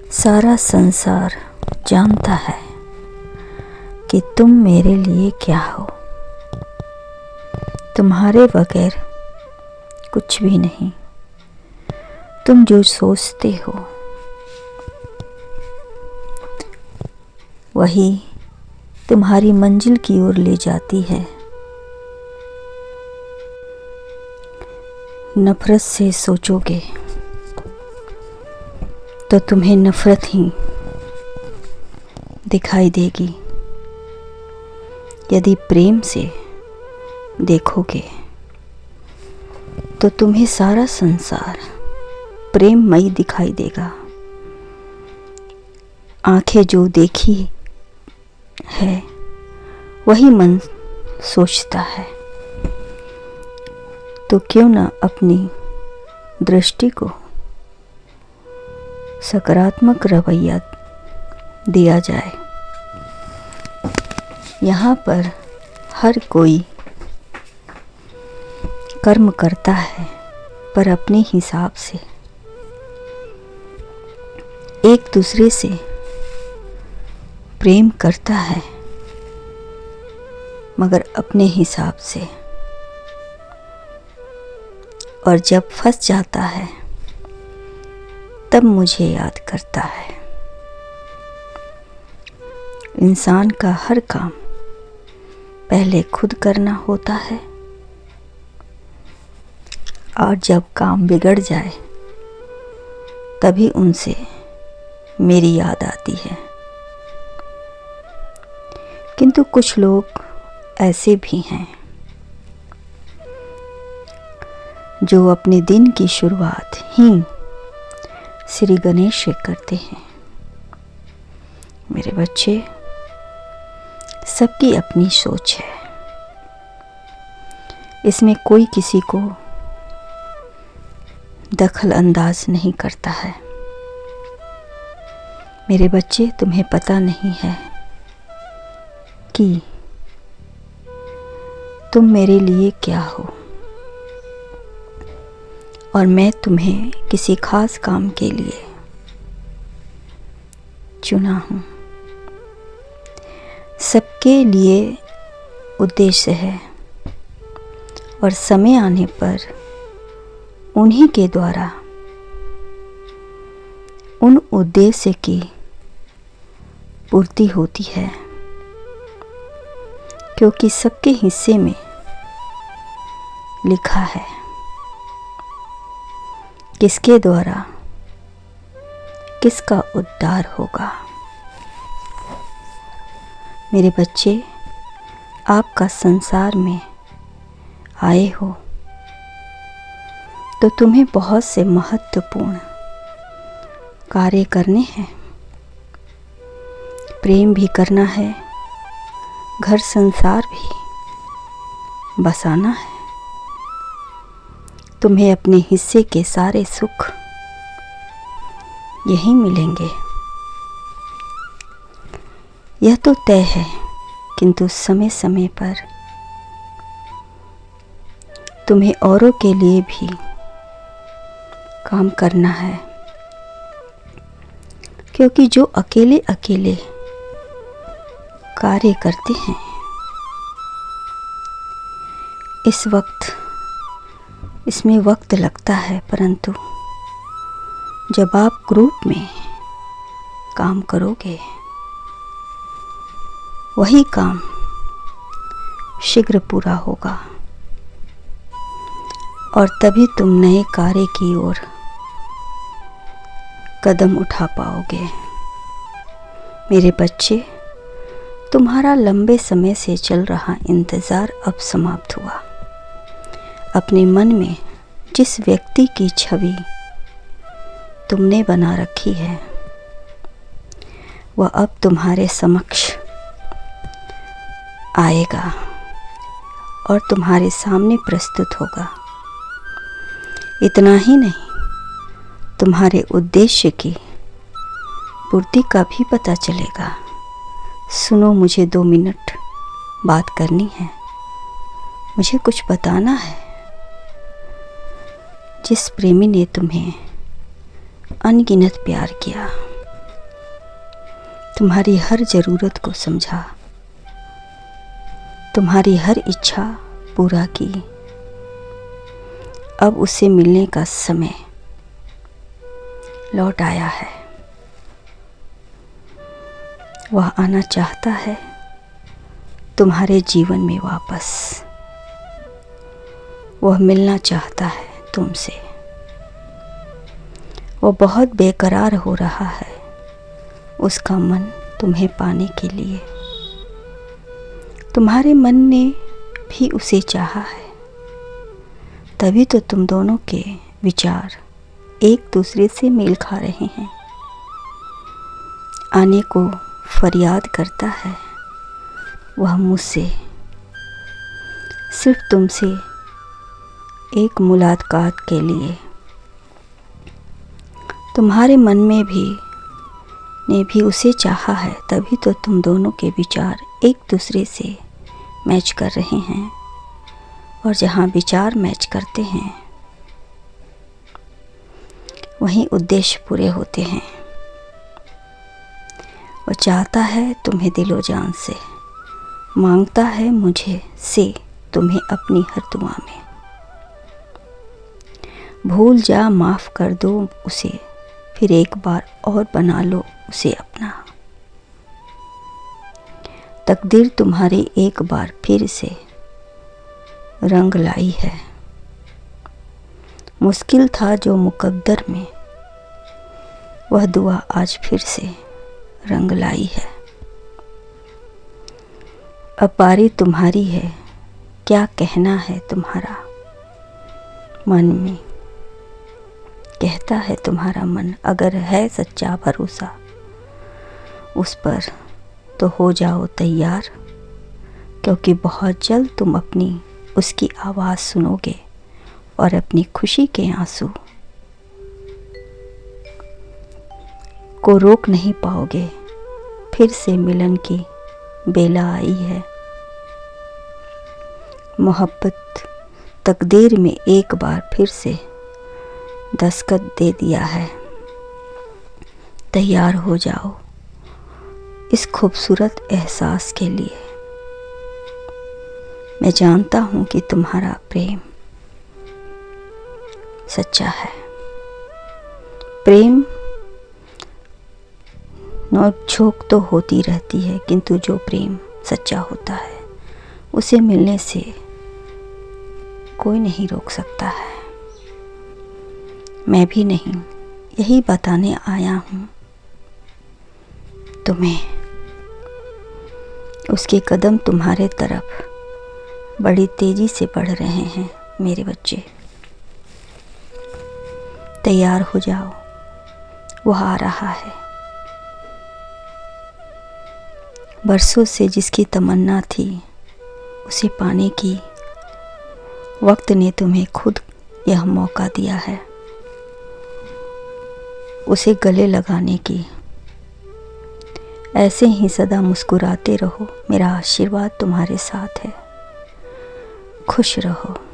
सारा संसार जानता है कि तुम मेरे लिए क्या हो। तुम्हारे बगैर कुछ भी नहीं। तुम जो सोचते हो वही तुम्हारी मंजिल की ओर ले जाती है। नफरत से सोचोगे तो तुम्हें नफरत ही दिखाई देगी। यदि प्रेम से देखोगे तो तुम्हें सारा संसार प्रेममयी दिखाई देगा। आंखें जो देखी है वही मन सोचता है। तो क्यों न अपनी दृष्टि को सकारात्मक रवैया दिया जाए। यहाँ पर हर कोई कर्म करता है पर अपने हिसाब से। एक दूसरे से प्रेम करता है मगर अपने हिसाब से, और जब फंस जाता है तब मुझे याद करता है। इंसान का हर काम पहले खुद करना होता है, और जब काम बिगड़ जाए तभी उनसे मेरी याद आती है। किंतु कुछ लोग ऐसे भी हैं जो अपने दिन की शुरुआत ही श्री गणेश से करते हैं। मेरे बच्चे, सबकी अपनी सोच है, इसमें कोई किसी को दखल अंदाज नहीं करता है। मेरे बच्चे, तुम्हें पता नहीं है कि तुम मेरे लिए क्या हो, और मैं तुम्हें किसी खास काम के लिए चुना हूँ। सबके लिए उद्देश्य है, और समय आने पर उन्हीं के द्वारा उन उद्देश्य की पूर्ति होती है, क्योंकि सबके हिस्से में लिखा है किसके द्वारा किसका उद्धार होगा। मेरे बच्चे, आपका संसार में आए हो तो तुम्हें बहुत से महत्वपूर्ण कार्य करने हैं। प्रेम भी करना है, घर संसार भी बसाना है। तुम्हें अपने हिस्से के सारे सुख यही मिलेंगे, यह तो तय है। किंतु समय समय पर तुम्हें औरों के लिए भी काम करना है, क्योंकि जो अकेले अकेले कार्य करते हैं इसमें वक्त लगता है, परंतु जब आप ग्रुप में काम करोगे वही काम शीघ्र पूरा होगा, और तभी तुम नए कार्य की ओर कदम उठा पाओगे। मेरे बच्चे, तुम्हारा लंबे समय से चल रहा इंतज़ार अब समाप्त हुआ। अपने मन में जिस व्यक्ति की छवि तुमने बना रखी है वह अब तुम्हारे समक्ष आएगा और तुम्हारे सामने प्रस्तुत होगा। इतना ही नहीं, तुम्हारे उद्देश्य की पूर्ति का भी पता चलेगा। सुनो, मुझे 2 मिनट बात करनी है, मुझे कुछ बताना है। जिस प्रेमी ने तुम्हें अनगिनत प्यार किया, तुम्हारी हर ज़रूरत को समझा, तुम्हारी हर इच्छा पूरा की। अब उससे मिलने का समय लौट आया है। वह आना चाहता है तुम्हारे जीवन में वापस। वह मिलना चाहता है तुमसे। वो बहुत बेकरार हो रहा है, उसका मन तुम्हें पाने के लिए। तुम्हारे मन ने भी उसे चाहा है, तभी तो तुम दोनों के विचार एक दूसरे से मेल खा रहे हैं। आने को फरियाद करता है वह मुझसे, सिर्फ तुमसे एक मुलाकात के लिए। तुम्हारे मन में भी उसे चाहा है, तभी तो तुम दोनों के विचार एक दूसरे से मैच कर रहे हैं। और जहाँ विचार मैच करते हैं वहीं उद्देश्य पूरे होते हैं। वो चाहता है तुम्हें दिलो जान से, मांगता है मुझे से तुम्हें अपनी हर दुआ में। भूल जा, माफ़ कर दो उसे, फिर एक बार और बना लो उसे अपना। तकदीर तुम्हारी एक बार फिर से रंग लाई है। मुश्किल था जो मुकद्दर में, वह दुआ आज फिर से रंग लाई है। अब बारी तुम्हारी है, क्या कहना है तुम्हारा मन में। कहता है तुम्हारा मन, अगर है सच्चा भरोसा उस पर तो हो जाओ तैयार, क्योंकि बहुत जल्द तुम अपनी उसकी आवाज़ सुनोगे और अपनी खुशी के आंसू को रोक नहीं पाओगे। फिर से मिलन की बेला आई है। मोहब्बत तकदीर में एक बार फिर से दस्तखत दे दिया है। तैयार हो जाओ इस खूबसूरत एहसास के लिए। मैं जानता हूँ कि तुम्हारा प्रेम सच्चा है। प्रेम नोक-झोंक तो होती रहती है, किंतु जो प्रेम सच्चा होता है उसे मिलने से कोई नहीं रोक सकता है। मैं भी नहीं, यही बताने आया हूँ तुम्हें। उसके कदम तुम्हारे तरफ बड़ी तेज़ी से बढ़ रहे हैं मेरे बच्चे। तैयार हो जाओ, वह आ रहा है। बरसों से जिसकी तमन्ना थी उसे पाने की, वक्त ने तुम्हें खुद यह मौका दिया है उसे गले लगाने की। ऐसे ही सदा मुस्कुराते रहो, मेरा आशीर्वाद तुम्हारे साथ है। खुश रहो।